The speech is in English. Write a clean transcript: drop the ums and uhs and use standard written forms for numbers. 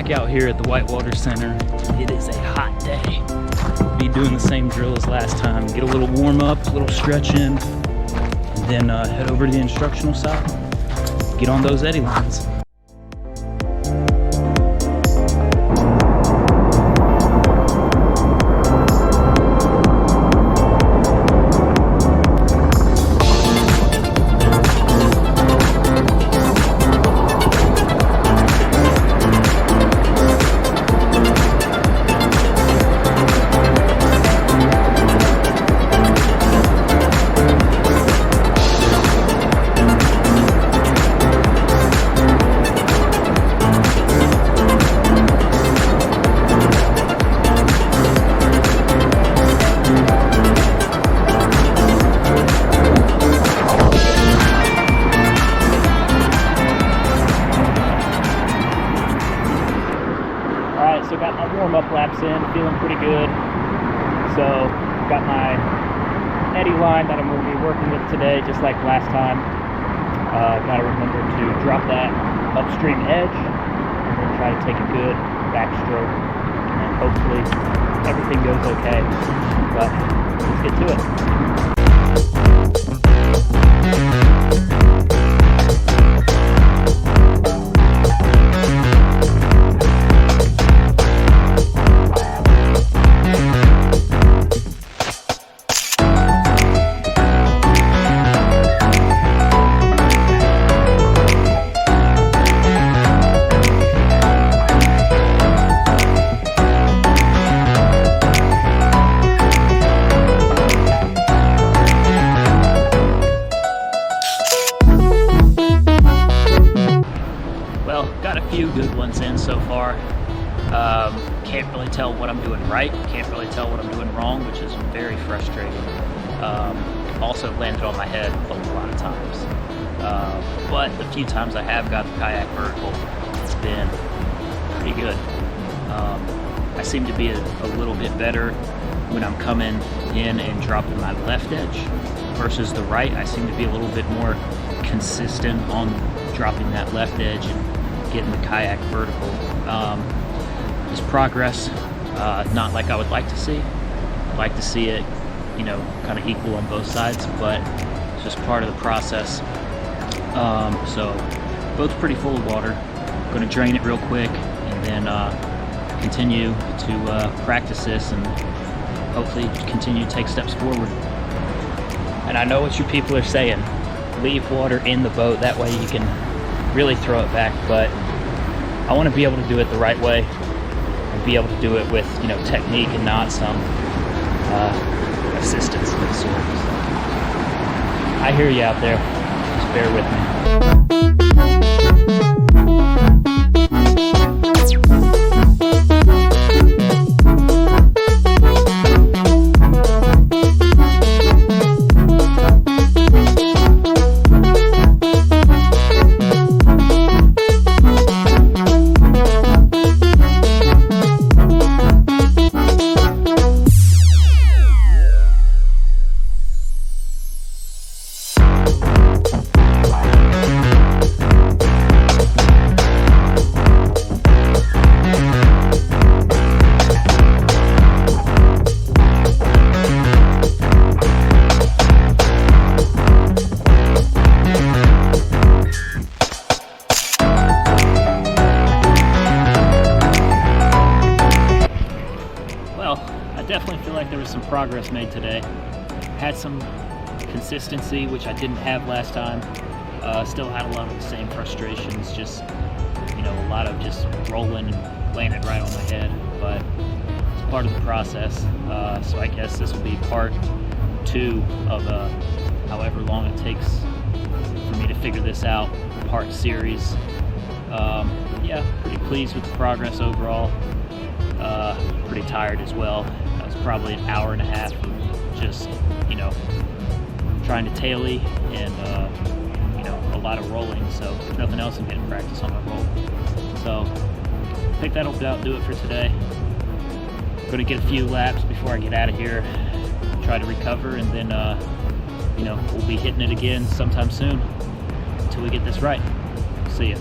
back out here at the Whitewater Center. It is a hot day. Be doing the same drill as last time. Get a little warm up, a little stretch in, and then head over to the instructional side. Get on those eddy lines. So got my warm-up laps in, feeling pretty good. So got my eddy line that I'm going to be working with today, just like last time. Got to remember to drop that upstream edge and then try to take a good backstroke, and hopefully everything goes okay. But let's get to it. Got a few good ones in so far. Can't really tell what I'm doing right, can't really tell what I'm doing wrong, which is very frustrating. Also landed on my head a lot of times. But the few times I have got the kayak vertical, it's been pretty good. I seem to be a little bit better when I'm coming in and dropping my left edge versus the right. I seem to be a little bit more consistent on dropping that left edge and getting the kayak vertical. Is progress, not like I would like to see. I'd like to see it, kind of equal on both sides, but it's just part of the process. So boat's pretty full of water. I'm going to drain it real quick and then continue to practice this and hopefully continue to take steps forward. And I know what you people are saying, leave water in the boat, that way you can really throw it back, but I want to be able to do it the right way and be able to do it with technique and not some assistance of the sort. So, I hear you out there, just bear with me. Definitely feel like there was some progress made today. Had some consistency, which I didn't have last time. Still had a lot of the same frustrations, just a lot of just rolling and landing right on my head, but it's part of the process. So I guess this will be part 2 of however long it takes for me to figure this out, part series. Yeah, pretty pleased with the progress overall. Pretty tired as well. That was probably an hour and a half of just, trying to Tailee and, a lot of rolling. So if nothing else, I'm getting practice on my roll. So I think that'll about do it for today. I'm going to get a few laps before I get out of here, try to recover, and then, we'll be hitting it again sometime soon until we get this right. See ya.